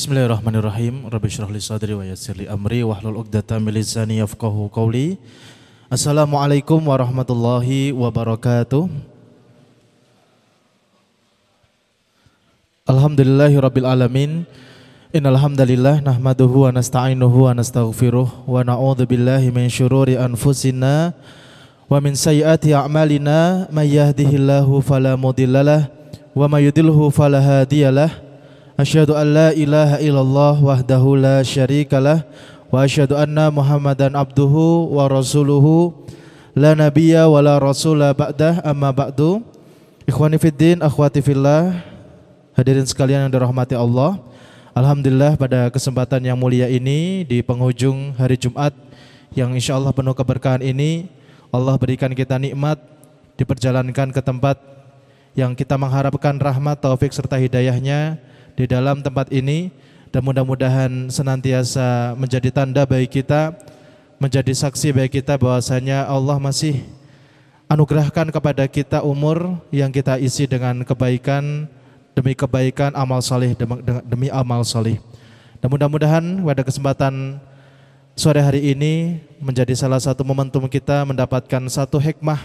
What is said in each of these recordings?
Bismillahirrahmanirrahim. Rabbi shrah li sadri wa yassir li amri wahlul 'uqdatam min lisani yafqahu qawli. Assalamualaikum warahmatullahi wabarakatuh. Alhamdulillahi rabbil alamin. Innal hamdalillah nahmaduhu wa nasta'inuhu wa nastaghfiruh wa na'udzu billahi min syururi anfusina wa min sayyiati a'malina may yahdihillahu fala mudhillalah wa may yudhlilhu fala hadiyalah. Asyhadu an la ilaha illallah wahdahu la syarikalah wa asyhadu anna Muhammadan abduhu wa rasuluhu la nabiyya wa la rasula ba'dah, amma ba'du. Ikhwani fiddin, akhwati fillah, hadirin sekalian yang dirahmati Allah. Alhamdulillah pada kesempatan yang mulia ini di penghujung hari Jumat yang insyaallah penuh keberkahan ini, Allah berikan kita nikmat diperjalankan ke tempat yang kita mengharapkan rahmat, taufik serta hidayahnya di dalam tempat ini, dan mudah-mudahan senantiasa menjadi tanda bagi kita, menjadi saksi bagi kita bahwasanya Allah masih anugerahkan kepada kita umur yang kita isi dengan kebaikan demi kebaikan, amal saleh demi amal saleh. Dan mudah-mudahan pada kesempatan sore hari ini menjadi salah satu momentum kita mendapatkan satu hikmah,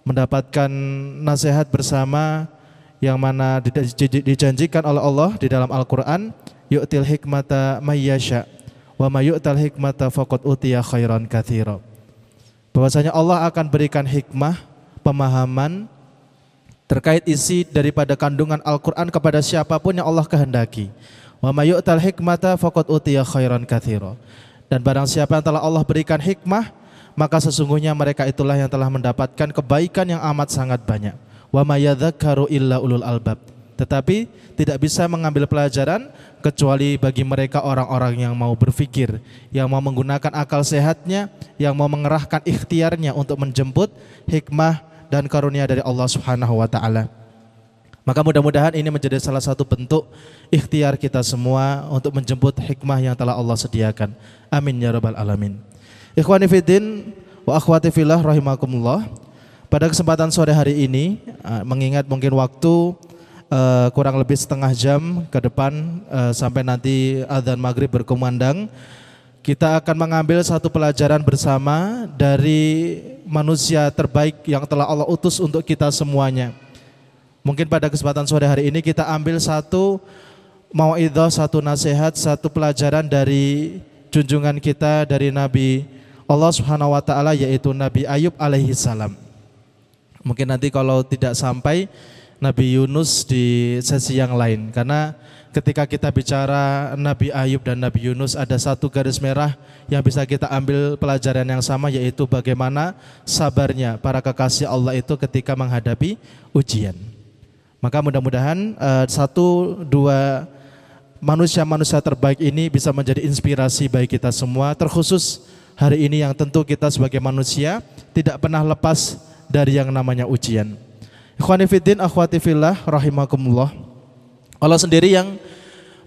mendapatkan nasihat bersama yang mana dijanjikan oleh Allah di dalam Al-Quran, yu'til hikmata mayyasha wa ma yu'tal hikmata faqad utiya khairan katsira. Bahwasanya Allah akan berikan hikmah, pemahaman terkait isi daripada kandungan Al-Quran kepada siapapun yang Allah kehendaki. Wa ma yu'tal hikmata faqad utiya khairan katsira. Dan barang siapa yang telah Allah berikan hikmah, maka sesungguhnya mereka itulah yang telah mendapatkan kebaikan yang amat sangat banyak. Wa may yadhakkaru illa ulul albab. Tetapi tidak bisa mengambil pelajaran kecuali bagi mereka orang-orang yang mau berfikir, yang mau menggunakan akal sehatnya, yang mau mengerahkan ikhtiarnya untuk menjemput hikmah dan karunia dari Allah Subhanahu wa taala. Maka mudah-mudahan ini menjadi salah satu bentuk ikhtiar kita semua untuk menjemput hikmah yang telah Allah sediakan. Amin ya rabbal alamin. Ikhwani fiddin wa akhwati fillah rahimakumullah. Pada kesempatan sore hari ini, mengingat mungkin waktu kurang lebih setengah jam ke depan sampai nanti adzan maghrib berkumandang, kita akan mengambil satu pelajaran bersama dari manusia terbaik yang telah Allah utus untuk kita semuanya. Mungkin pada kesempatan sore hari ini kita ambil satu mauidhah, satu nasihat, satu pelajaran dari junjungan kita, dari Nabi Allah Subhanahu wa taala, yaitu Nabi Ayub alaihi salam. Mungkin nanti kalau tidak sampai Nabi Yunus di sesi yang lain, karena ketika kita bicara Nabi Ayub dan Nabi Yunus ada satu garis merah yang bisa kita ambil pelajaran yang sama, yaitu bagaimana sabarnya para kekasih Allah itu ketika menghadapi ujian. Maka mudah-mudahan satu dua manusia-manusia terbaik ini bisa menjadi inspirasi bagi kita semua, terkhusus hari ini yang tentu kita sebagai manusia tidak pernah lepas dari yang namanya ujian. Ikhwani fiddin, akhwati fillah rahimakumullah. Allah sendiri yang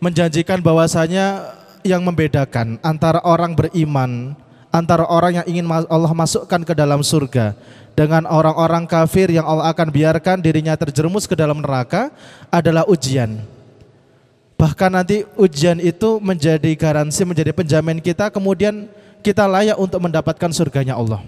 menjanjikan bahwasanya yang membedakan antara orang beriman, antara orang yang ingin Allah masukkan ke dalam surga dengan orang-orang kafir yang Allah akan biarkan dirinya terjerumus ke dalam neraka adalah ujian. Bahkan nanti ujian itu menjadi garansi, menjadi penjamin kita, kemudian kita layak untuk mendapatkan surganya Allah.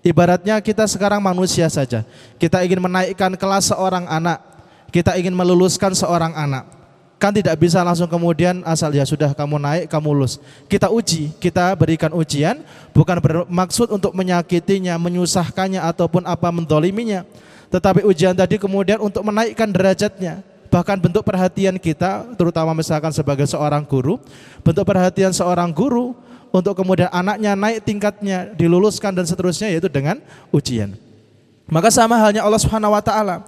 Ibaratnya kita sekarang manusia saja, kita ingin menaikkan kelas seorang anak, kita ingin meluluskan seorang anak, kan tidak bisa langsung kemudian asal ya sudah kamu naik, kamu lulus. Kita uji, kita berikan ujian, bukan bermaksud untuk menyakitinya, menyusahkannya ataupun apa mendoliminya, tetapi ujian tadi kemudian untuk menaikkan derajatnya. Bahkan bentuk perhatian kita, terutama misalkan sebagai seorang guru, bentuk perhatian seorang guru untuk kemudian anaknya naik tingkatnya, diluluskan dan seterusnya, yaitu dengan ujian. Maka sama halnya Allah Subhanahu wa taala,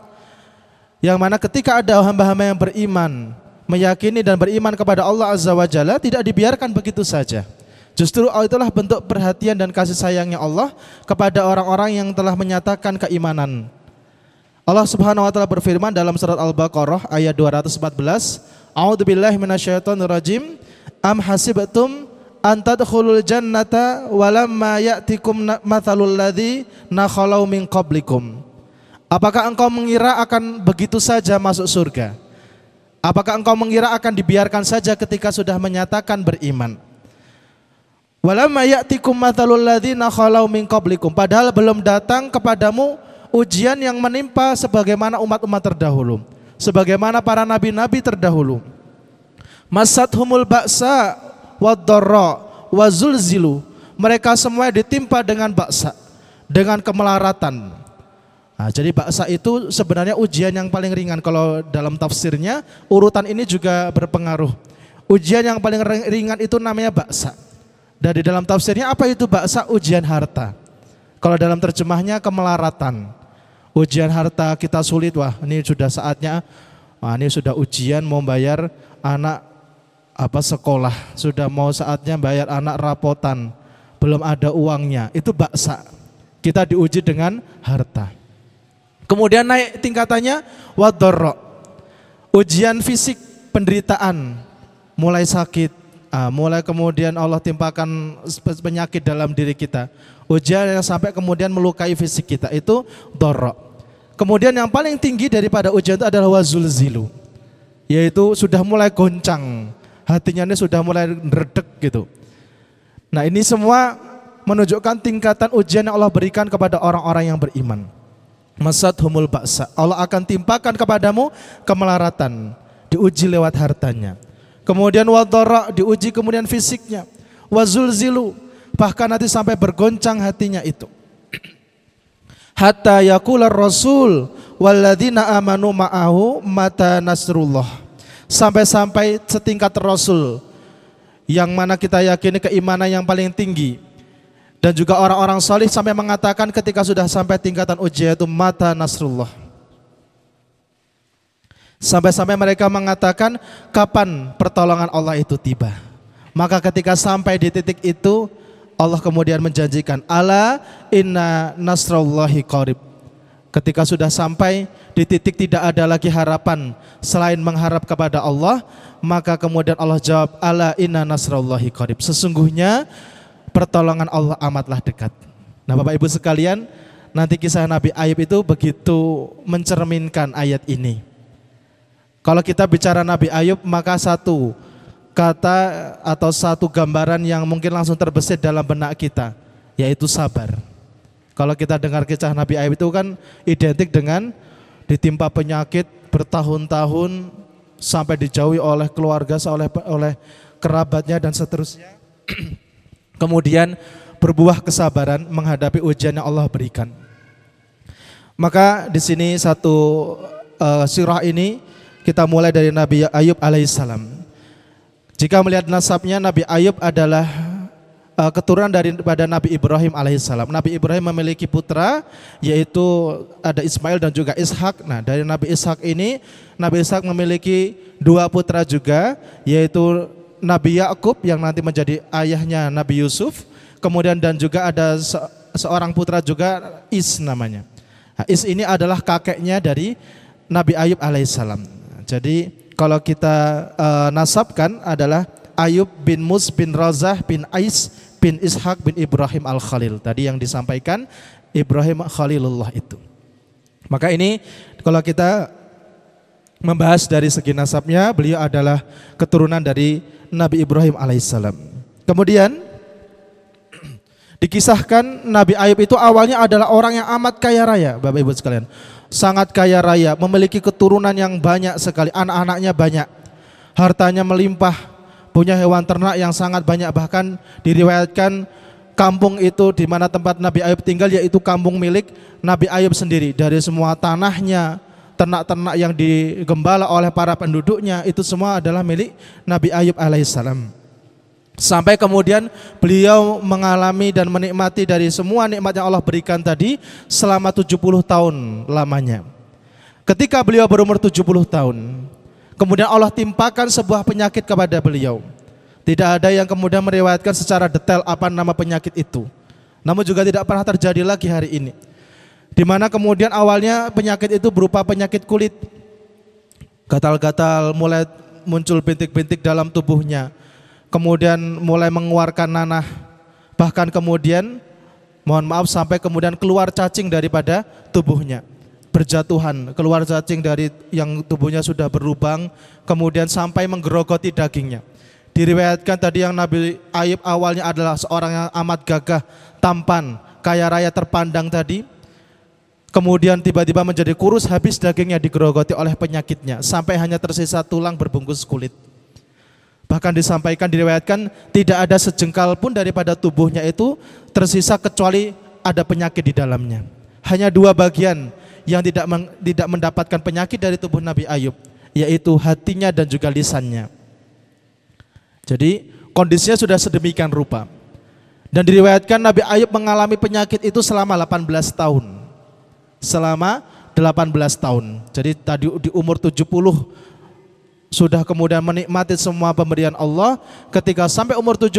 yang mana ketika ada hamba-hamba yang beriman, meyakini dan beriman kepada Allah Azza wa Jalla, tidak dibiarkan begitu saja. Justru itulah bentuk perhatian dan kasih sayangnya Allah kepada orang-orang yang telah menyatakan keimanan. Allah Subhanahu wa taala berfirman dalam surat Al-Baqarah ayat 214, A'udzubillahi minasyaitonirrajim, am hasibtum antadkhulul jannata walamma ya'tikum mathalul ladzina khalau min qablikum. Apakah engkau mengira akan begitu saja masuk surga? Apakah engkau mengira akan dibiarkan saja ketika sudah menyatakan beriman? Walamma ya'tikum mathalul ladzina khalau min qablikum, padahal belum datang kepadamu ujian yang menimpa sebagaimana umat-umat terdahulu, sebagaimana para nabi-nabi terdahulu. Masathumul ba'sa wad-dharra wazulzilu, mereka semua ditimpa dengan baksa, dengan kemelaratan. Nah, jadi baksa itu sebenarnya ujian yang paling ringan. Kalau dalam tafsirnya urutan ini juga berpengaruh. Ujian yang paling ringan itu namanya baksa. Dan di dalam tafsirnya apa itu baksa? Ujian harta. Kalau dalam terjemahnya kemelaratan. Ujian harta kita sulit, wah ini sudah saatnya, ini sudah ujian mau bayar anak sekolah, sudah mau saatnya bayar anak rapotan, belum ada uangnya, itu baksa. Kita diuji dengan harta. Kemudian naik tingkatannya wadorro, ujian fisik, penderitaan, mulai sakit, mulai kemudian Allah timpakan penyakit dalam diri kita, ujian yang sampai kemudian melukai fisik kita, itu dorro. Kemudian yang paling tinggi daripada ujian itu adalah wazulzilu, yaitu sudah mulai goncang, hatinya ini sudah mulai meredek gitu. Nah ini semua menunjukkan tingkatan ujian yang Allah berikan kepada orang-orang yang beriman. Masathumul ba'sa, Allah akan timpakan kepadamu kemelaratan, diuji lewat hartanya. Kemudian wadhara, diuji kemudian fisiknya. Wazulzilu, bahkan nanti sampai bergoncang hatinya itu. Hatta yaqular rasul walladzina amanu ma'ahu mata nasrullah, sampai-sampai setingkat rasul yang mana kita yakini keimanan yang paling tinggi, dan juga orang-orang salih sampai mengatakan ketika sudah sampai tingkatan ujian itu mata nasrullah. Sampai-sampai mereka mengatakan kapan pertolongan Allah itu tiba. Maka ketika sampai di titik itu Allah kemudian menjanjikan ala inna nasrullahi qarib. Ketika sudah sampai di titik tidak ada lagi harapan selain mengharap kepada Allah, maka kemudian Allah jawab ala inna nasrullahi qarib. Sesungguhnya pertolongan Allah amatlah dekat. Nah Bapak Ibu sekalian, nanti kisah Nabi Ayub itu begitu mencerminkan ayat ini. Kalau kita bicara Nabi Ayub, maka satu kata atau satu gambaran yang mungkin langsung terbesit dalam benak kita, yaitu sabar. Kalau kita dengar kisah Nabi Ayub itu kan identik dengan ditimpa penyakit bertahun-tahun sampai dijauhi oleh keluarga, oleh kerabatnya dan seterusnya. Kemudian berbuah kesabaran menghadapi ujian yang Allah berikan. Maka di sini satu sirah ini kita mulai dari Nabi Ayub alaihissalam. Jika melihat nasabnya, Nabi Ayub adalah keturunan daripada Nabi Ibrahim alaihissalam. Nabi Ibrahim memiliki putra, yaitu ada Ismail dan juga Ishak. Nah dari Nabi Ishak ini, Nabi Ishak memiliki dua putra juga, yaitu Nabi Yakub yang nanti menjadi ayahnya Nabi Yusuf, kemudian dan juga ada seorang putra juga Is namanya. Nah, Is ini adalah kakeknya dari Nabi Ayub alaihissalam. Jadi kalau kita nasabkan adalah Ayub bin Mus bin Razah bin Ais bin Ishak bin Ibrahim al-Khalil. Tadi yang disampaikan Ibrahim Khalilullah itu. Maka ini kalau kita membahas dari segi nasabnya, beliau adalah keturunan dari Nabi Ibrahim alaihissalam. Kemudian dikisahkan Nabi Ayub itu awalnya adalah orang yang amat kaya raya, Bapak Ibu sekalian. Sangat kaya raya, memiliki keturunan yang banyak sekali, anak-anaknya banyak, hartanya melimpah, punya hewan ternak yang sangat banyak. Bahkan diriwayatkan kampung itu di mana tempat Nabi Ayub tinggal yaitu kampung milik Nabi Ayub sendiri. Dari semua tanahnya, ternak-ternak yang digembala oleh para penduduknya, itu semua adalah milik Nabi Ayub alaihissalam. Sampai kemudian beliau mengalami dan menikmati dari semua nikmat yang Allah berikan tadi selama 70 tahun lamanya. Ketika beliau berumur 70 tahun, kemudian Allah timpakan sebuah penyakit kepada beliau. Tidak ada yang kemudian meriwayatkan secara detail apa nama penyakit itu, namun juga tidak pernah terjadi lagi hari ini. Di mana kemudian awalnya penyakit itu berupa penyakit kulit, gatal-gatal, mulai muncul bintik-bintik dalam tubuhnya, kemudian mulai mengeluarkan nanah, bahkan kemudian mohon maaf sampai kemudian keluar cacing daripada tubuhnya. berjatuhan, keluar cacing dari yang tubuhnya sudah berlubang, kemudian sampai menggerogoti dagingnya. Diriwayatkan tadi yang Nabi Ayub awalnya adalah seorang yang amat gagah, tampan, kaya raya, terpandang tadi. Kemudian tiba-tiba menjadi kurus, habis dagingnya digerogoti oleh penyakitnya, sampai hanya tersisa tulang berbungkus kulit. Bahkan disampaikan, diriwayatkan tidak ada sejengkal pun daripada tubuhnya itu tersisa kecuali ada penyakit di dalamnya. Hanya dua bagian yang tidak mendapatkan penyakit dari tubuh Nabi Ayub, yaitu hatinya dan juga lisannya. Jadi kondisinya sudah sedemikian rupa. Dan diriwayatkan Nabi Ayub mengalami penyakit itu selama 18 tahun. Selama 18 tahun. Jadi tadi di umur 70 sudah kemudian menikmati semua pemberian Allah. Ketika sampai umur 70,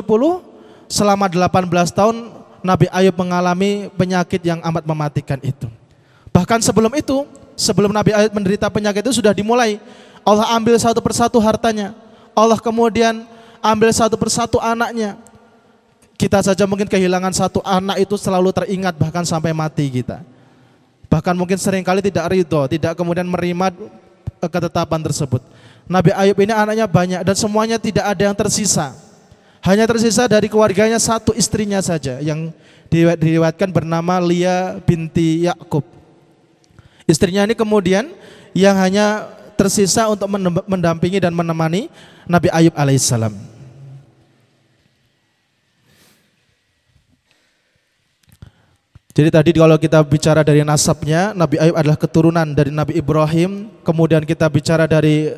selama 18 tahun Nabi Ayub mengalami penyakit yang amat mematikan itu. Bahkan sebelum itu, sebelum Nabi Ayub menderita penyakit itu sudah dimulai. Allah ambil satu persatu hartanya. Allah kemudian ambil satu persatu anaknya. Kita saja mungkin kehilangan satu anak itu selalu teringat bahkan sampai mati kita. Bahkan mungkin seringkali tidak ridho, tidak kemudian menerima ketetapan tersebut. Nabi Ayub ini anaknya banyak dan semuanya tidak ada yang tersisa. Hanya tersisa dari keluarganya satu istrinya saja yang diriwayatkan bernama Lia binti Yakub. Istrinya ini kemudian yang hanya tersisa untuk mendampingi dan menemani Nabi Ayub alaihissalam. Jadi tadi kalau kita bicara dari nasabnya, Nabi Ayub adalah keturunan dari Nabi Ibrahim. Kemudian kita bicara dari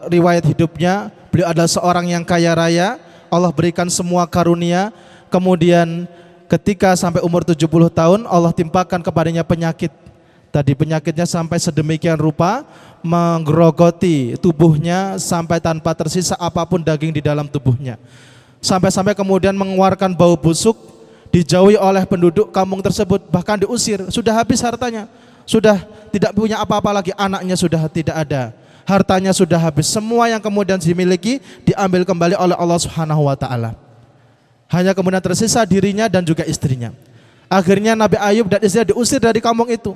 riwayat hidupnya, beliau adalah seorang yang kaya raya, Allah berikan semua karunia. Kemudian ketika sampai umur 70 tahun Allah timpakan kepadanya penyakit. Tadi penyakitnya sampai sedemikian rupa menggerogoti tubuhnya sampai tanpa tersisa apapun daging di dalam tubuhnya. Sampai-sampai kemudian mengeluarkan bau busuk, dijauhi oleh penduduk kampung tersebut, bahkan diusir. Sudah habis hartanya, sudah tidak punya apa-apa lagi, anaknya sudah tidak ada, hartanya sudah habis, semua yang kemudian dimiliki diambil kembali oleh Allah Subhanahu wa taala. Hanya kemudian tersisa dirinya dan juga istrinya. Akhirnya Nabi Ayub dan istrinya diusir dari kampung itu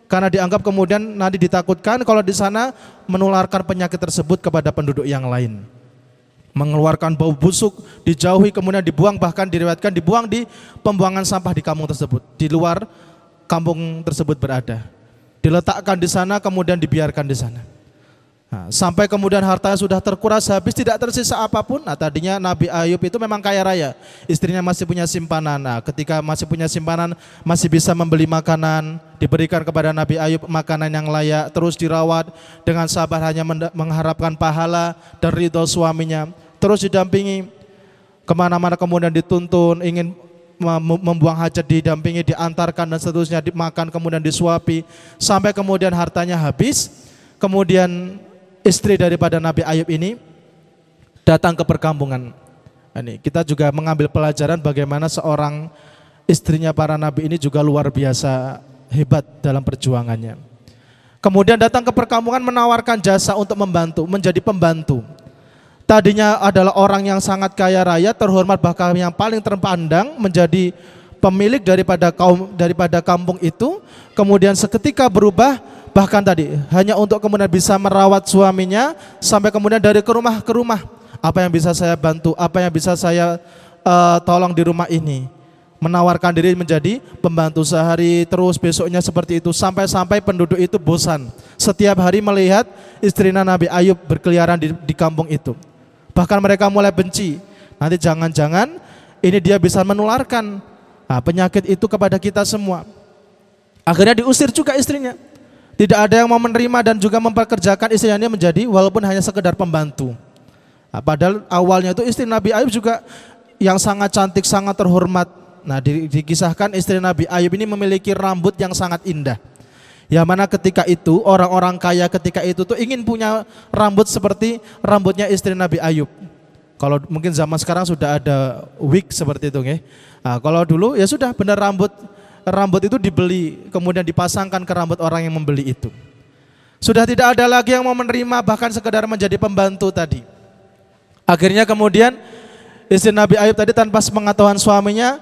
karena dianggap kemudian nanti ditakutkan kalau di sana menularkan penyakit tersebut kepada penduduk yang lain. Mengeluarkan bau busuk, dijauhi, kemudian dibuang, bahkan diriwayatkan dibuang di pembuangan sampah di kampung tersebut, di luar kampung tersebut berada. Diletakkan di sana, kemudian dibiarkan di sana. Nah, sampai kemudian hartanya sudah terkuras habis, tidak tersisa apapun. Nah, tadinya Nabi Ayub itu memang kaya raya, istrinya masih punya simpanan. Nah, ketika masih punya simpanan, masih bisa membeli makanan, diberikan kepada Nabi Ayub makanan yang layak, terus dirawat dengan sabar, hanya mengharapkan pahala dan ridho suaminya. Terus didampingi kemana-mana, kemudian dituntun, ingin membuang hajat didampingi, diantarkan dan seterusnya, dimakan, kemudian disuapi, sampai kemudian hartanya habis. Kemudian istri daripada Nabi Ayub ini datang ke perkampungan. Ini kita juga mengambil pelajaran bagaimana seorang istrinya para nabi ini juga luar biasa hebat dalam perjuangannya. Kemudian datang ke perkampungan menawarkan jasa untuk membantu, menjadi pembantu. Tadinya adalah orang yang sangat kaya raya, terhormat, bahkan yang paling terpandang, menjadi pemilik daripada kampung itu. Kemudian seketika berubah, bahkan tadi hanya untuk kemudian bisa merawat suaminya, sampai kemudian dari ke rumah, apa yang bisa saya bantu, apa yang bisa saya tolong di rumah ini, menawarkan diri menjadi pembantu sehari, terus besoknya seperti itu, sampai penduduk itu bosan setiap hari melihat istrinya Nabi Ayub berkeliaran di kampung itu. Bahkan mereka mulai benci, nanti jangan-jangan ini dia bisa menularkan penyakit itu kepada kita semua. Akhirnya diusir juga istrinya. Tidak ada yang mau menerima dan juga memperkerjakan istrinya menjadi walaupun hanya sekedar pembantu. Padahal awalnya itu istri Nabi Ayub juga yang sangat cantik, sangat terhormat. Nah, dikisahkan istri Nabi Ayub ini memiliki rambut yang sangat indah. Yang mana ketika itu orang-orang kaya ketika itu tuh ingin punya rambut seperti rambutnya istri Nabi Ayub. Kalau mungkin zaman sekarang sudah ada wig seperti itu, nggih. Nah, kalau dulu ya sudah benar rambut itu dibeli, kemudian dipasangkan ke rambut orang yang membeli itu. Sudah tidak ada lagi yang mau menerima, bahkan sekedar menjadi pembantu tadi. Akhirnya kemudian istri Nabi Ayub tadi tanpa sepengetahuan suaminya,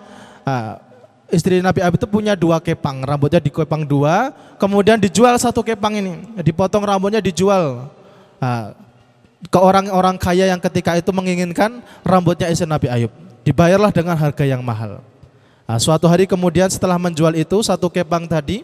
istri Nabi Ayub itu punya 2 kepang, rambutnya dikepang 2, kemudian dijual 1 kepang ini, dipotong rambutnya dijual ke orang-orang kaya yang ketika itu menginginkan rambutnya istri Nabi Ayub. Dibayarlah dengan harga yang mahal. Suatu hari kemudian setelah menjual itu 1 kepang tadi,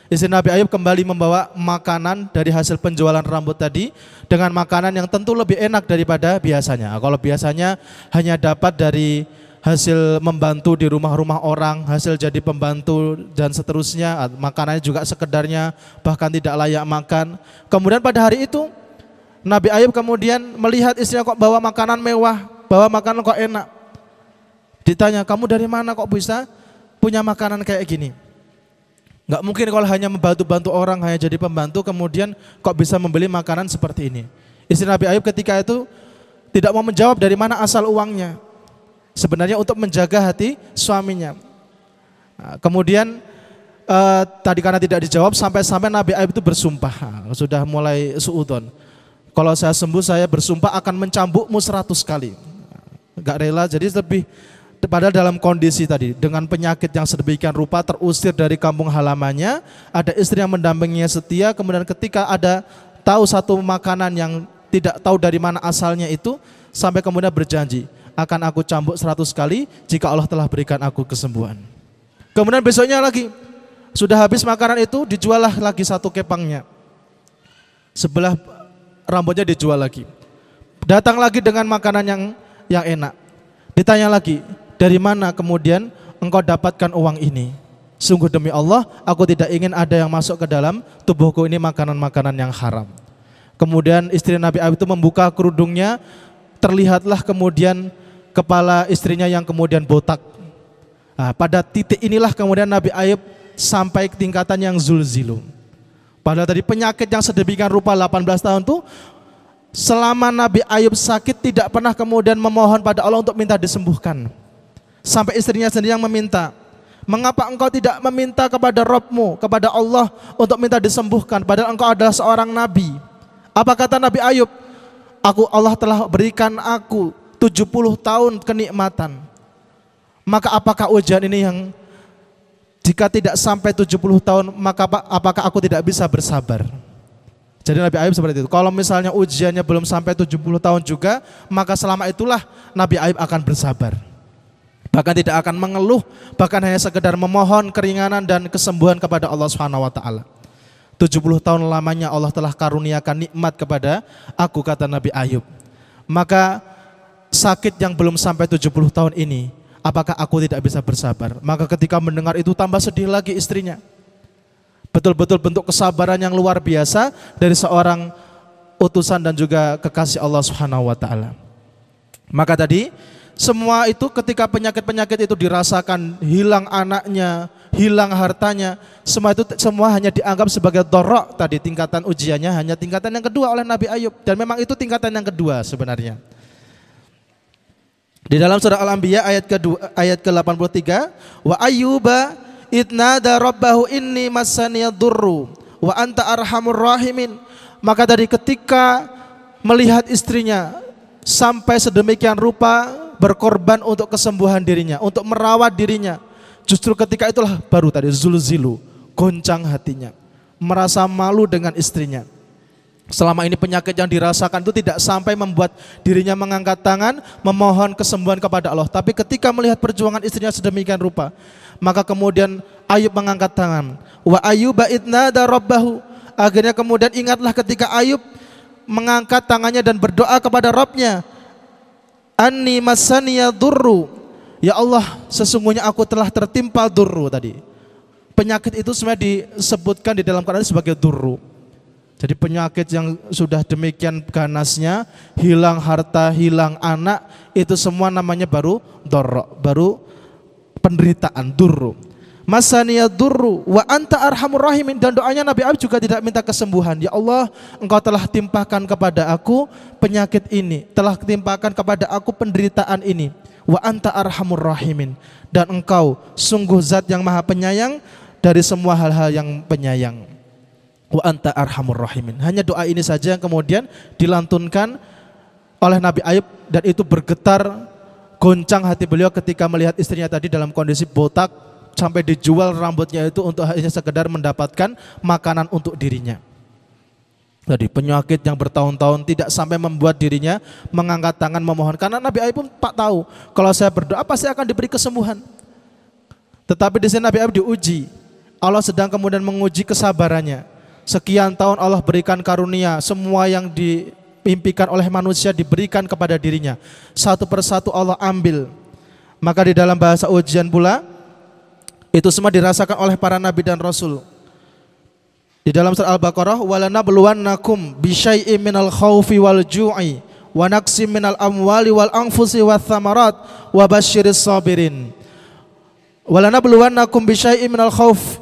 istri Nabi Ayub kembali membawa makanan dari hasil penjualan rambut tadi dengan makanan yang tentu lebih enak daripada biasanya. Kalau biasanya hanya dapat dari hasil membantu di rumah-rumah orang, hasil jadi pembantu dan seterusnya, makanannya juga sekedarnya, bahkan tidak layak makan. Kemudian pada hari itu Nabi Ayub kemudian melihat istrinya kok bawa makanan mewah, bawa makanan kok enak. Ditanya, kamu dari mana kok bisa punya makanan kayak gini? Gak mungkin kalau hanya membantu-bantu orang, hanya jadi pembantu kemudian kok bisa membeli makanan seperti ini. Istri Nabi Ayub ketika itu tidak mau menjawab dari mana asal uangnya. Sebenarnya untuk menjaga hati suaminya. Kemudian tadi karena tidak dijawab sampai-sampai Nabi Ayub itu bersumpah. Sudah mulai suudon. Kalau saya sembuh saya bersumpah akan mencambukmu 100 kali. Gak rela, jadi lebih padahal dalam kondisi tadi dengan penyakit yang sedemikian rupa, terusir dari kampung halamannya, ada istri yang mendampinginya setia, kemudian ketika ada tahu satu makanan yang tidak tahu dari mana asalnya itu, sampai kemudian berjanji akan aku cambuk 100 kali jika Allah telah berikan aku kesembuhan. Kemudian besoknya lagi sudah habis makanan itu, dijuallah lagi 1 kepangnya, sebelah rambutnya dijual lagi. Datang lagi dengan makanan yang enak. Ditanya lagi, dari mana kemudian engkau dapatkan uang ini? Sungguh demi Allah, aku tidak ingin ada yang masuk ke dalam tubuhku ini makanan-makanan yang haram. Kemudian istri Nabi Ayub itu membuka kerudungnya, terlihatlah kemudian kepala istrinya yang kemudian botak. Pada titik inilah kemudian Nabi Ayub sampai ke tingkatan yang zulzilu. Padahal dari penyakit yang sedemikian rupa 18 tahun itu, selama Nabi Ayub sakit tidak pernah kemudian memohon pada Allah untuk minta disembuhkan. Sampai istrinya sendiri yang meminta, mengapa engkau tidak meminta kepada Rabbmu, kepada Allah untuk minta disembuhkan, padahal engkau adalah seorang Nabi. Apa kata Nabi Ayub? Allah telah berikan aku 70 tahun kenikmatan. Maka apakah ujian ini yang jika tidak sampai 70 tahun, maka apakah aku tidak bisa bersabar? Jadi Nabi Ayub seperti itu. Kalau misalnya ujiannya belum sampai 70 tahun juga, maka selama itulah Nabi Ayub akan bersabar. Bahkan tidak akan mengeluh, bahkan hanya sekedar memohon keringanan dan kesembuhan kepada Allah Subhanahu wa taala. 70 tahun lamanya Allah telah karuniakan nikmat kepada aku, kata Nabi Ayub. Maka sakit yang belum sampai 70 tahun ini, apakah aku tidak bisa bersabar? Maka ketika mendengar itu tambah sedih lagi istrinya. Betul-betul bentuk kesabaran yang luar biasa dari seorang utusan dan juga kekasih Allah Subhanahu wa taala. Maka tadi semua itu ketika penyakit-penyakit itu dirasakan, hilang anaknya, hilang hartanya, semua hanya dianggap sebagai dorok tadi, tingkatan ujiannya hanya tingkatan yang kedua oleh Nabi Ayub, dan memang itu tingkatan yang kedua sebenarnya. Di dalam surah Al-Anbiya ayat ke-83, wa ayyuba idnada rabbahu inni massaniyadurru wa anta arhamur rahimin. Maka dari ketika melihat istrinya sampai sedemikian rupa berkorban untuk kesembuhan dirinya, untuk merawat dirinya, justru ketika itulah baru tadi zulzilu, goncang hatinya, merasa malu dengan istrinya. Selama ini penyakit yang dirasakan itu tidak sampai membuat dirinya mengangkat tangan memohon kesembuhan kepada Allah. Tapi ketika melihat perjuangan istrinya sedemikian rupa, maka kemudian Ayub mengangkat tangan. Wa ayyuba idnada rabbahu. Akhirnya kemudian ingatlah ketika Ayub mengangkat tangannya dan berdoa kepada Rabbnya. Anni massaniya durru. Ya Allah, sesungguhnya aku telah tertimpa durru tadi. Penyakit itu sebenarnya disebutkan di dalam Quran sebagai durru. Jadi penyakit yang sudah demikian ganasnya, hilang harta, hilang anak, itu semua namanya baru dorok, baru penderitaan, durru. Masaniya durru wa anta arhamur rahimin. Dan doanya Nabi Ayub juga tidak minta kesembuhan. Ya Allah, engkau telah timpakan kepada aku penyakit ini, telah timpakan kepada aku penderitaan ini. Wa anta arhamur rahimin. Dan engkau sungguh zat yang maha penyayang dari semua hal-hal yang penyayang. Wa anta arhamur rahimin. Hanya doa ini saja yang kemudian dilantunkan oleh Nabi Ayub, dan itu bergetar, goncang hati beliau ketika melihat istrinya tadi dalam kondisi botak, sampai dijual rambutnya itu untuk hanya sekedar mendapatkan makanan untuk dirinya. Jadi penyakit yang bertahun-tahun tidak sampai membuat dirinya mengangkat tangan memohon. Karena Nabi Ayub pun tahu kalau saya berdoa pasti akan diberi kesembuhan. Tetapi di sini Nabi Ayub diuji. Allah sedang kemudian menguji kesabarannya. Sekian tahun Allah berikan karunia, semua yang diimpikan oleh manusia diberikan kepada dirinya. Satu persatu Allah ambil. Maka di dalam bahasa ujian pula itu semua dirasakan oleh para nabi dan rasul. Di dalam surah Al-Baqarah, walanabluwannakum bisyai'im minal khaufi wal ju'i wa naqsim minal amwali wal anfusi wath thamarat wa basyiris sabirin. Walanabluwannakum bisyai'im minal khauf.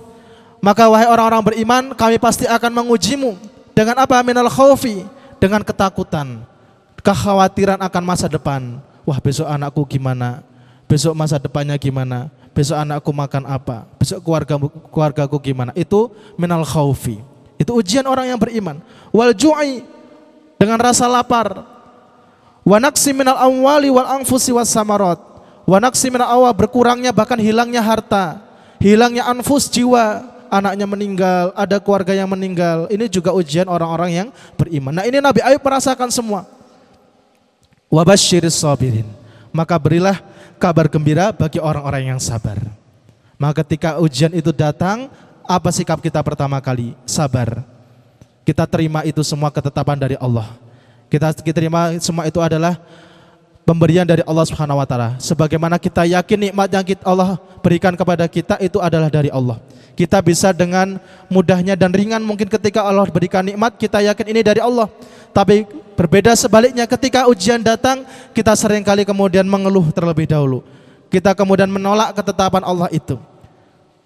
Maka wahai orang-orang beriman, kami pasti akan mengujimu dengan apa? Minal khaufi, dengan ketakutan, kekhawatiran akan masa depan. Wah, besok anakku gimana? Besok masa depannya gimana? Besok anakku makan apa? Besok keluargaku gimana? Itu minal khaufi. Itu ujian orang yang beriman. Wal ju'i, dengan rasa lapar. Wa naqsi minal amwali wal anfusi was samarat. Wa naqsi minal awal, berkurangnya bahkan hilangnya harta, hilangnya anfus, jiwa, anaknya meninggal, ada keluarga yang meninggal. Ini juga ujian orang-orang yang beriman. Nah, ini Nabi Ayub merasakan semua. Wa basyiris sabirin. Maka berilah kabar gembira bagi orang-orang yang sabar. Maka ketika ujian itu datang, apa sikap kita pertama kali? Sabar. Kita terima itu semua ketetapan dari Allah. Kita terima semua itu adalah pemberian dari Allah Subhanahu wa taala. Sebagaimana kita yakin nikmat yang Allah berikan kepada kita itu adalah dari Allah. Kita bisa dengan mudahnya dan ringan mungkin ketika Allah berikan nikmat, kita yakin ini dari Allah. Tapi berbeda sebaliknya ketika ujian datang, kita seringkali kemudian mengeluh terlebih dahulu. Kita kemudian menolak ketetapan Allah itu.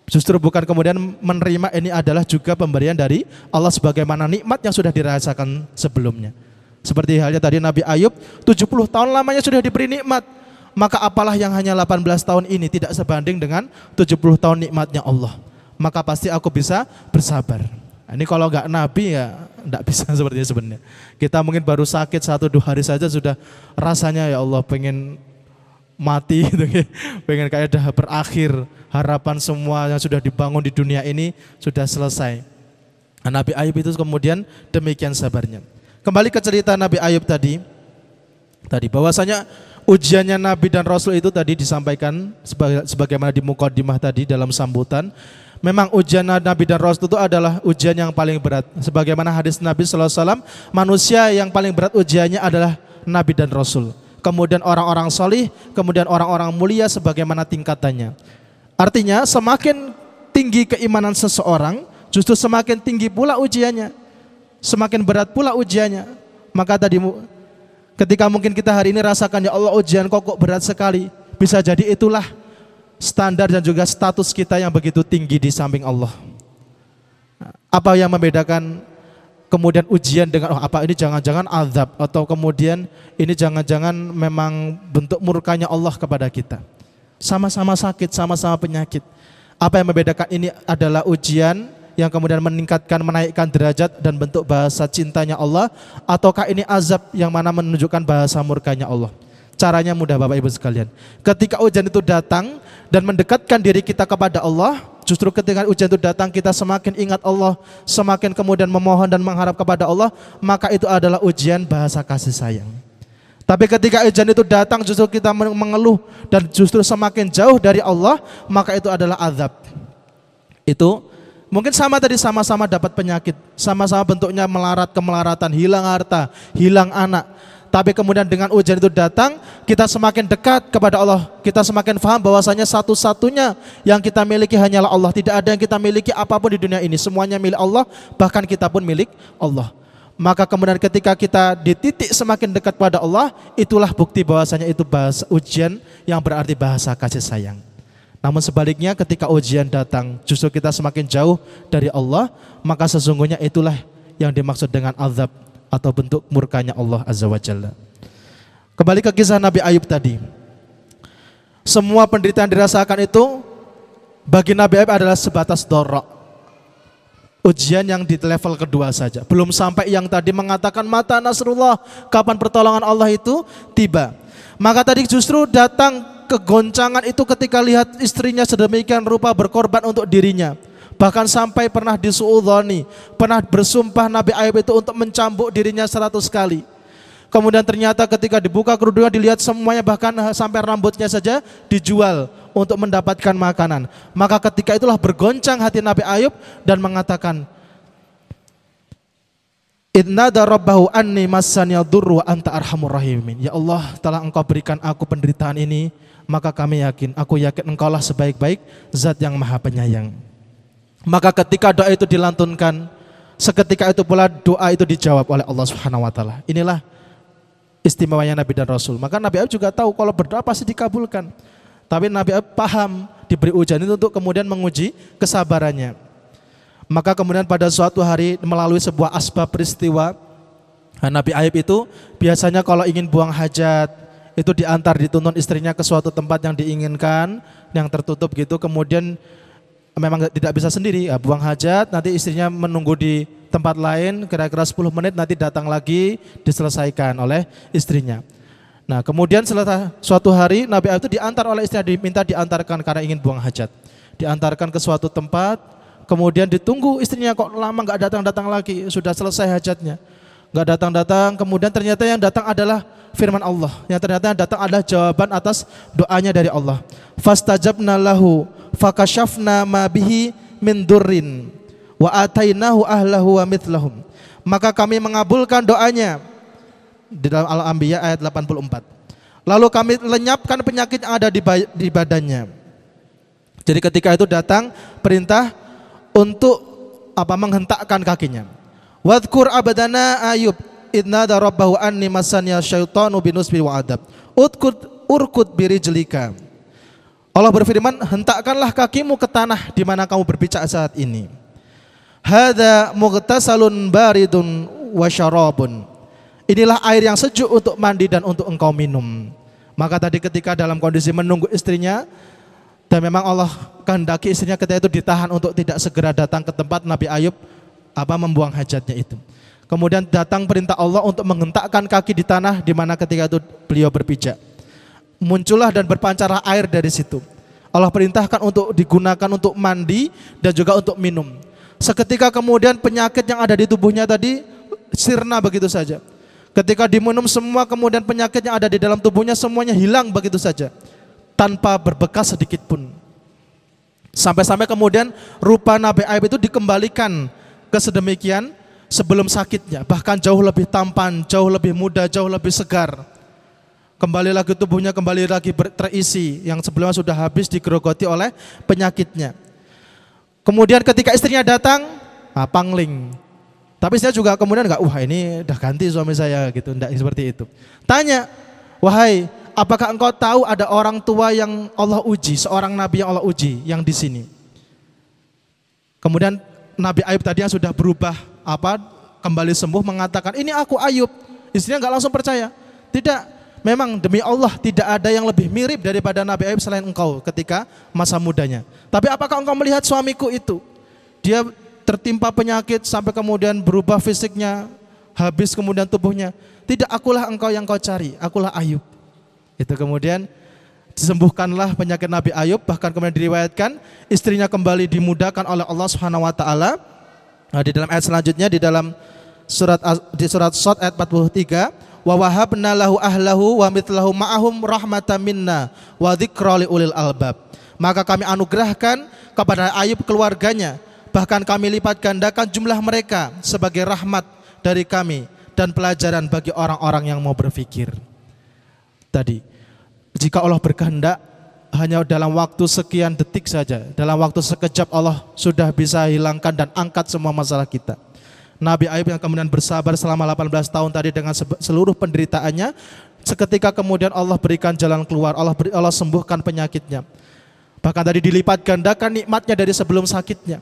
Justru bukan kemudian menerima ini adalah juga pemberian dari Allah sebagaimana nikmat yang sudah dirasakan sebelumnya. Seperti halnya tadi Nabi Ayub, 70 tahun lamanya sudah diberi nikmat. Maka apalah yang hanya 18 tahun ini tidak sebanding dengan 70 tahun nikmatnya Allah. Maka pasti aku bisa bersabar. Ini kalau nggak Nabi ya nggak bisa sepertinya sebenarnya. Kita mungkin baru sakit 1-2 hari saja sudah rasanya ya Allah pengen mati gitu, pengen kayak dah berakhir, harapan semua yang sudah dibangun di dunia ini sudah selesai. Nah, Nabi Ayub itu kemudian demikian sabarnya. Kembali ke cerita Nabi Ayub tadi bahwasanya ujiannya Nabi dan Rasul itu tadi disampaikan sebagaimana di muqaddimah tadi dalam sambutan. Memang ujian Nabi dan Rasul itu adalah ujian yang paling berat. Sebagaimana hadis Nabi SAW, manusia yang paling berat ujiannya adalah Nabi dan Rasul. Kemudian orang-orang solih, kemudian orang-orang mulia sebagaimana tingkatannya. Artinya semakin tinggi keimanan seseorang, justru semakin tinggi pula ujiannya. Semakin berat pula ujiannya. Maka tadi ketika mungkin kita hari ini rasakan ya Allah ujian kok berat sekali. Bisa jadi itulah standar dan juga status kita yang begitu tinggi di samping Allah. Apa yang membedakan kemudian ujian dengan apa ini jangan-jangan azab atau kemudian ini jangan-jangan memang bentuk murkanya Allah kepada kita. Sama-sama sakit, sama-sama penyakit. Apa yang membedakan ini adalah ujian yang kemudian meningkatkan, menaikkan derajat dan bentuk bahasa cintanya Allah, ataukah ini azab yang mana menunjukkan bahasa murkanya Allah? Caranya mudah Bapak Ibu sekalian. Ketika ujian itu datang dan mendekatkan diri kita kepada Allah, justru ketika ujian itu datang kita semakin ingat Allah, semakin kemudian memohon dan mengharap kepada Allah, maka itu adalah ujian bahasa kasih sayang. Tapi ketika ujian itu datang justru kita mengeluh dan justru semakin jauh dari Allah, maka itu adalah azab. Itu mungkin sama tadi, sama-sama dapat penyakit, sama-sama bentuknya melarat, kemelaratan, hilang harta, hilang anak. Tapi kemudian dengan ujian itu datang, kita semakin dekat kepada Allah. Kita semakin paham bahwasanya satu-satunya yang kita miliki hanyalah Allah. Tidak ada yang kita miliki apapun di dunia ini. Semuanya milik Allah, bahkan kita pun milik Allah. Maka kemudian ketika kita di titik semakin dekat pada Allah, itulah bukti bahwasanya itu bahasa ujian yang berarti bahasa kasih sayang. Namun sebaliknya ketika ujian datang, justru kita semakin jauh dari Allah, maka sesungguhnya itulah yang dimaksud dengan azab atau bentuk murkanya Allah Azza wa Jalla. Kembali ke kisah Nabi Ayub tadi. Semua penderitaan dirasakan itu bagi Nabi Ayub adalah sebatas dharra. Ujian yang di level kedua saja. Belum sampai yang tadi mengatakan mata nasrullah, kapan pertolongan Allah itu tiba. Maka tadi justru datang kegoncangan itu ketika lihat istrinya sedemikian rupa berkorban untuk dirinya. Bahkan sampai pernah disuudzoni, pernah bersumpah Nabi Ayub itu untuk mencambuk dirinya 100 kali. Kemudian ternyata ketika dibuka kerudungnya dilihat semuanya, bahkan sampai rambutnya saja dijual untuk mendapatkan makanan. Maka ketika itulah bergoncang hati Nabi Ayub dan mengatakan, Idnada rabbahu anni massaniya dzurru wa anta arhamur rahimin. Ya Allah, telah Engkau berikan aku penderitaan ini, maka aku yakin Engkaulah sebaik-baik zat yang maha penyayang. Maka ketika doa itu dilantunkan, seketika itu pula doa itu dijawab oleh Allah Subhanahu wa taala. Inilah istimewanya Nabi dan Rasul. Maka Nabi Ayub juga tahu kalau berdoa pasti dikabulkan. Tapi Nabi Ayub paham diberi ujian itu untuk kemudian menguji kesabarannya. Maka kemudian pada suatu hari melalui sebuah asbab peristiwa, Nabi Ayub itu biasanya kalau ingin buang hajat itu dituntun istrinya ke suatu tempat yang diinginkan, yang tertutup gitu. Kemudian memang tidak bisa sendiri, buang hajat, nanti istrinya menunggu di tempat lain kira-kira 10 menit, nanti datang lagi diselesaikan oleh istrinya. Nah kemudian setelah suatu hari Nabi Ayub itu diantar oleh istrinya, diminta diantarkan karena ingin buang hajat, diantarkan ke suatu tempat. Kemudian ditunggu istrinya kok lama nggak datang-datang lagi, sudah selesai hajatnya, nggak datang-datang. Kemudian ternyata yang datang adalah firman Allah, yang ternyata yang datang adalah jawaban atas doanya dari Allah. Fastajabna lahu fakashafna ma bihi min durrin wa atainahu ahlahu wa mithlahum. Maka kami mengabulkan doanya di dalam Al-Anbiya ayat 84. Lalu kami lenyapkan penyakit yang ada di badannya. Jadi ketika itu datang perintah untuk menghentakkan kakinya. Wadhkur abadana Ayub idnada rabbahu anni massaniya syaitanu binusbi wa adab. Urkud birijlika. Allah berfirman, hentakkanlah kakimu ke tanah di mana kamu berpijak saat ini. Hadza mughtasalun baridun wa syarabun. Inilah air yang sejuk untuk mandi dan untuk engkau minum. Maka tadi ketika dalam kondisi menunggu istrinya, dan memang Allah kehendaki istrinya ketika itu ditahan untuk tidak segera datang ke tempat Nabi Ayub membuang hajatnya itu. Kemudian datang perintah Allah untuk menghentakkan kaki di tanah di mana ketika itu beliau berpijak. Muncullah dan berpancarlah air dari situ. Allah perintahkan untuk digunakan untuk mandi dan juga untuk minum. Seketika kemudian penyakit yang ada di tubuhnya tadi sirna begitu saja. Ketika diminum semua, kemudian penyakit yang ada di dalam tubuhnya semuanya hilang begitu saja, tanpa berbekas sedikit pun. Sampai-sampai kemudian rupa Nabi Ayub itu dikembalikan ke sedemikian sebelum sakitnya, bahkan jauh lebih tampan, jauh lebih muda, jauh lebih segar. Kembali lagi tubuhnya, kembali lagi terisi yang sebelumnya sudah habis digerogoti oleh penyakitnya. Kemudian ketika istrinya datang, pangling. Tapi saya juga kemudian enggak, ini udah ganti suami saya gitu, enggak seperti itu. Tanya, wahai, apakah engkau tahu ada orang tua yang Allah uji, seorang nabi yang Allah uji yang di sini? Kemudian Nabi Ayub tadi yang sudah berubah kembali sembuh mengatakan, ini aku Ayub. Istrinya enggak langsung percaya. Tidak, memang demi Allah tidak ada yang lebih mirip daripada Nabi Ayub selain engkau ketika masa mudanya. Tapi apakah engkau melihat suamiku itu? Dia tertimpa penyakit sampai kemudian berubah fisiknya, habis kemudian tubuhnya. Tidak, akulah engkau yang kau cari, akulah Ayub. Itu kemudian disembuhkanlah penyakit Nabi Ayub, bahkan kemudian diriwayatkan istrinya kembali dimudahkan oleh Allah Subhanahu wa taala. Di dalam ayat selanjutnya di surat Shad ayat 43, wa wahabna lahu ahlahu wa mithlahu ma'ahum rahmatan minna wa dzikra liulil albab. Maka kami anugerahkan kepada Ayub keluarganya, bahkan kami lipat gandakan jumlah mereka sebagai rahmat dari kami dan pelajaran bagi orang-orang yang mau berfikir. Tadi, jika Allah berkehendak, hanya dalam waktu sekian detik saja, dalam waktu sekejap Allah sudah bisa hilangkan dan angkat semua masalah kita. Nabi Ayub yang kemudian bersabar selama 18 tahun tadi dengan seluruh penderitaannya, seketika kemudian Allah berikan jalan keluar, Allah sembuhkan penyakitnya. Bahkan tadi dilipat gandakan nikmatnya dari sebelum sakitnya.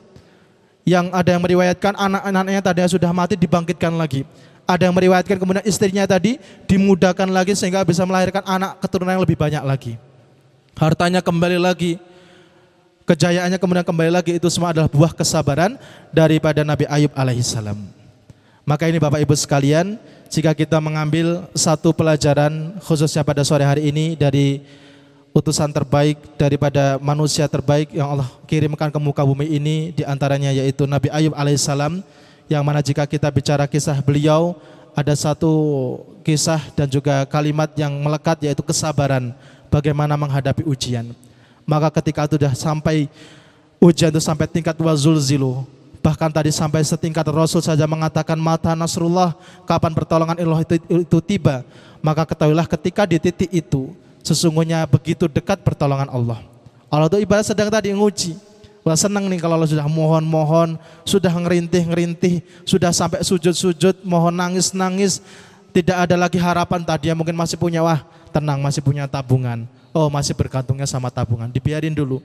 Yang ada yang meriwayatkan anak-anaknya tadi yang sudah mati dibangkitkan lagi. Ada yang meriwayatkan kemudian istrinya tadi dimudahkan lagi sehingga bisa melahirkan anak keturunan yang lebih banyak lagi. Hartanya kembali lagi, kejayaannya kemudian kembali lagi. Itu semua adalah buah kesabaran daripada Nabi Ayub alaihissalam. Maka ini Bapak Ibu sekalian, jika kita mengambil satu pelajaran khususnya pada sore hari ini dari utusan terbaik daripada manusia terbaik yang Allah kirimkan ke muka bumi ini, di antaranya yaitu Nabi Ayub alaihissalam, yang mana jika kita bicara kisah beliau, ada satu kisah dan juga kalimat yang melekat, yaitu kesabaran bagaimana menghadapi ujian. Maka ketika itu sudah sampai ujian itu sampai tingkat wazulzilu, bahkan tadi sampai setingkat Rasul saja mengatakan mata nasrullah, kapan pertolongan Allah itu tiba, maka ketahuilah ketika di titik itu sesungguhnya begitu dekat pertolongan Allah. Allah itu ibarat sedang tadi nguji. Wah, senang nih kalau Allah sudah mohon-mohon, sudah ngerintih-ngerintih, sudah sampai sujud-sujud, mohon nangis-nangis, tidak ada lagi harapan. Tadi ya mungkin masih punya, wah tenang, masih punya tabungan. Oh, masih bergantungnya sama tabungan, dibiarin dulu.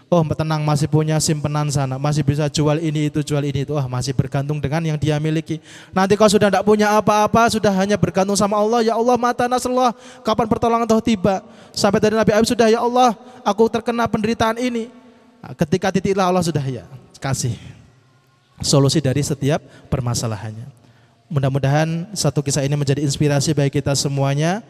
Oh, tenang, masih punya simpenan sana, masih bisa jual ini itu, jual ini itu. Wah, masih bergantung dengan yang dia miliki. Nanti kalau sudah tidak punya apa-apa, sudah hanya bergantung sama Allah, ya Allah mata nasrullah, kapan pertolongan Tuhan tiba. Sampai dari Nabi Ayub sudah, ya Allah aku terkena penderitaan ini. Nah, ketika titiklah Allah sudah ya kasih solusi dari setiap permasalahannya. Mudah-mudahan satu kisah ini menjadi inspirasi bagi kita semuanya.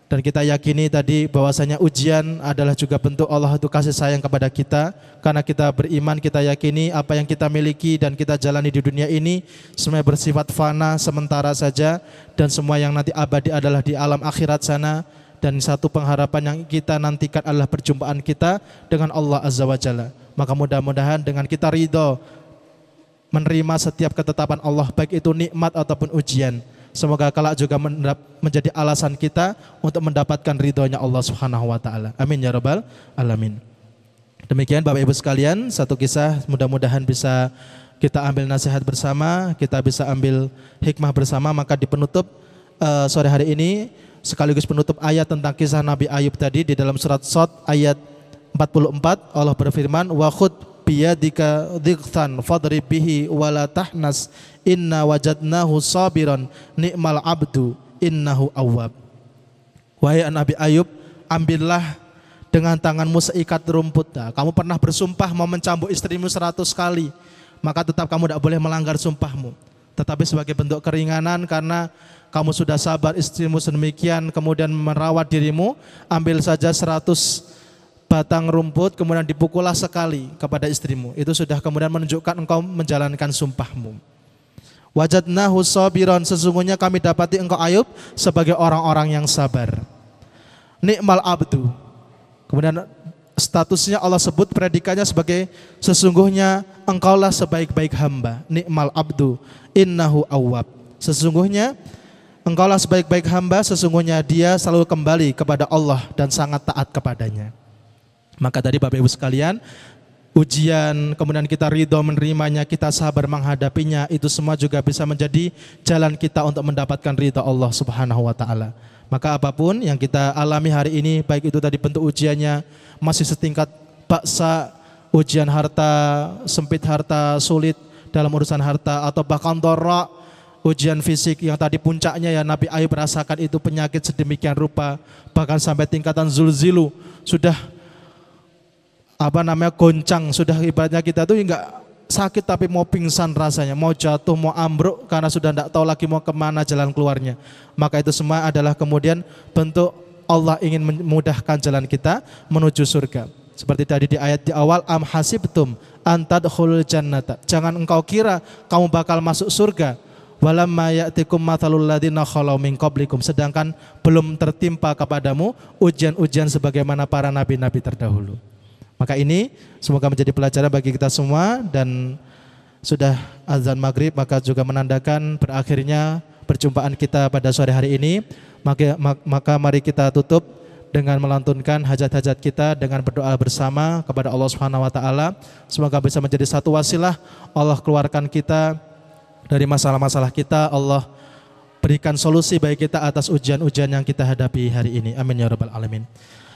Dan kita yakini tadi bahwasanya ujian adalah juga bentuk Allah itu kasih sayang kepada kita. Karena kita beriman, kita yakini apa yang kita miliki dan kita jalani di dunia ini semuanya bersifat fana, sementara saja. Dan semua yang nanti abadi adalah di alam akhirat sana. Dan satu pengharapan yang kita nantikan adalah perjumpaan kita dengan Allah Azza wa Jalla. Maka mudah-mudahan dengan kita ridho menerima setiap ketetapan Allah, baik itu nikmat ataupun ujian, semoga kelak juga menjadi alasan kita untuk mendapatkan ridhonya Allah Subhanahu wa taala. Amin ya rabbal alamin. Demikian Bapak Ibu sekalian, satu kisah mudah-mudahan bisa kita ambil nasihat bersama, kita bisa ambil hikmah bersama. Maka di penutup sore hari ini sekaligus penutup ayat tentang kisah Nabi Ayub tadi, di dalam surat Shad ayat 44 Allah berfirman, wa khud biyadika dhiqthan fadrib bihi wala tahnas inna wajadnahu sabiran ni'mal abdu innahu awwab. Wahai Nabi Ayub, ambillah dengan tanganmu seikat rumput. Nah, kamu pernah bersumpah mau mencambuk istrimu 100 kali, maka tetap kamu tidak boleh melanggar sumpahmu. Tetapi sebagai bentuk keringanan karena kamu sudah sabar istrimu sedemikian, kemudian merawat dirimu, ambil saja 100 batang rumput, kemudian dipukullah sekali kepada istrimu. Itu sudah kemudian menunjukkan engkau menjalankan sumpahmu. Wajadnahu sabiran, sesungguhnya kami dapati engkau Ayub sebagai orang-orang yang sabar. Ni'mal abdu, kemudian statusnya Allah sebut predikannya sebagai sesungguhnya engkaulah sebaik-baik hamba. Ni'mal abdu innahu awwab, sesungguhnya engkaulah sebaik-baik hamba, sesungguhnya dia selalu kembali kepada Allah dan sangat taat kepadanya. Maka tadi Bapak Ibu sekalian, ujian, kemudian kita ridho menerimanya, kita sabar menghadapinya, itu semua juga bisa menjadi jalan kita untuk mendapatkan ridho Allah Subhanahu wa taala. Maka apapun yang kita alami hari ini, baik itu tadi bentuk ujiannya masih setingkat paksa, ujian harta, sempit harta, sulit dalam urusan harta, atau bahkan dharra, ujian fisik yang tadi puncaknya ya Nabi Ayub rasakan itu penyakit sedemikian rupa, bahkan sampai tingkatan zulzilu, sudah goncang, sudah ibaratnya kita tuh enggak sakit tapi mau pingsan rasanya, mau jatuh, mau ambruk karena sudah tidak tahu lagi mau kemana jalan keluarnya. Maka itu semua adalah kemudian bentuk Allah ingin memudahkan jalan kita menuju surga. Seperti tadi di ayat di awal, am hasibtum antadkhulul jannata, jangan engkau kira kamu bakal masuk surga, walamma ya'tikum mathalul ladzina khalau min qablikum, sedangkan belum tertimpa kepadamu ujian-ujian sebagaimana para nabi-nabi terdahulu. Maka ini semoga menjadi pelajaran bagi kita semua, dan sudah azan maghrib, maka juga menandakan berakhirnya perjumpaan kita pada sore hari ini. Maka mari kita tutup dengan melantunkan hajat-hajat kita dengan berdoa bersama kepada Allah Subhanahu wa taala. Semoga bisa menjadi satu wasilah Allah keluarkan kita dari masalah-masalah kita, Allah berikan solusi bagi kita atas ujian-ujian yang kita hadapi hari ini. Amin ya rabbal alamin.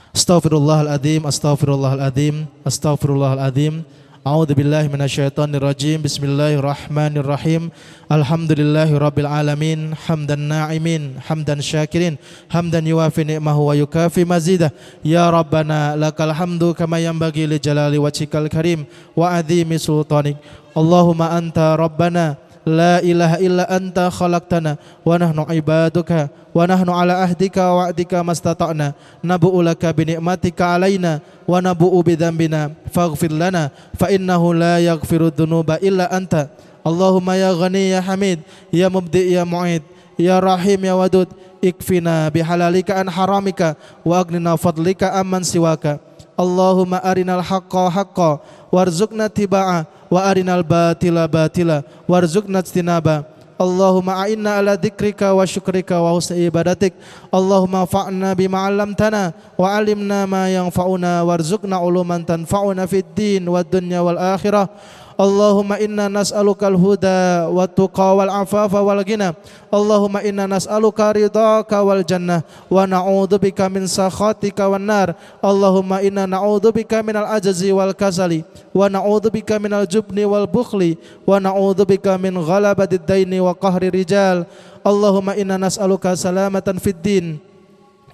Astaghfirullahaladzim, astaghfirullahaladzim, astaghfirullahaladzim. A'udzubillahi minasyaitonirrajim. Bismillahirrahmanirrahim. Alhamdulillahirabbil alamin, hamdan na'imin, hamdan syakirin, hamdan yuwafi ni'mahu wa yukafi mazidah. Ya Rabbana lakal hamdu kama yanbaghi li jalali wajhikal karim wa 'azimi sultanik. Allahumma anta Rabbana la ilaha illa anta khalaqtana wa nahnu ibaduka wa nahnu ala ahdika wa wa'dika mastata'na nabu'u laka bi ni'matika alaina wa nabu'u bi dzambina faghfir lana fa innahu la yaghfiru dzunuba illa anta. Allahumma ya ghani ya hamid ya mubdi ya mu'id ya rahim ya wadud ikfina bihalalika an haramika wa aghnina fadlika amman siwaka. Allahumma arinal haqqa haqqa warzuqna tiba'a wa arinal batila batila warzuqna ijtinaba. Allahumma a'inna ala dzikrika wa syukrika wa husni ibadatik. Allahumma fa'na bima 'allamtana wa 'allimna ma yanfa'una warzuqna uluman tanfa'una fid din wad dunya wal akhirah. Allahumma inna nas'alukal huda wat tuqa wal afafa wal ghina. Allahumma inna nas'aluka ridhaka wal jannah wa na'udzubika min sakhatika wan nar. Allahumma inna na'udzubika minal ajzi wal kasali wa na'udzubika minal jubni wal bukhli wa na'udzubika min ghalabadid daini wa qahri rijal. Allahumma inna nas'aluka salamatan fid din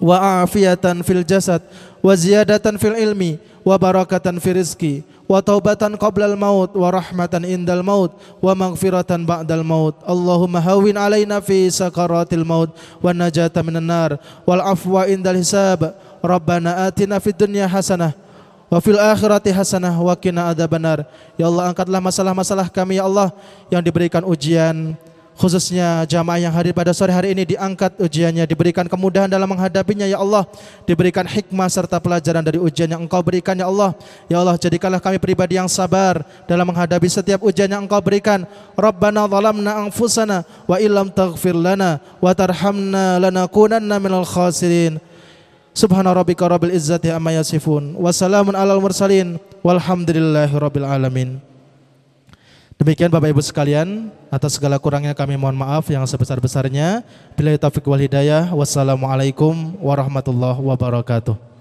wa afiyatan fil jasad wa ziyadatan fil ilmi wa barakatan fil rizqi wa taubatan qablal maut wa rahmatan indal maut wa maghfiratan ba'dal maut. Allahumma hawwin alaina fi sakaratil maut wa najata minan nar wal afwa indal hisab. Rabbana atina fid dunya hasanah wa fil akhirati hasanah wa qina adzabannar. Ya Allah, angkatlah masalah-masalah kami ya Allah yang diberikan ujian, khususnya jamaah yang hadir pada sore hari ini, diangkat ujiannya, diberikan kemudahan dalam menghadapinya ya Allah, diberikan hikmah serta pelajaran dari ujian yang Engkau berikan ya Allah. Ya Allah, jadikanlah kami pribadi yang sabar dalam menghadapi setiap ujian yang Engkau berikan. Rabbana zalamna anfusana wa illam taghfir lana wa tarhamna lanakunanna minal khasirin. Subhana rabbika rabbil izzati amma yasifun wa salamun alal mursalin walhamdulillahi rabbil alamin. Demikian Bapak Ibu sekalian, atas segala kurangnya kami mohon maaf yang sebesar-besarnya. Billahi taufiq wal hidayah. Wassalamualaikum warahmatullahi wabarakatuh.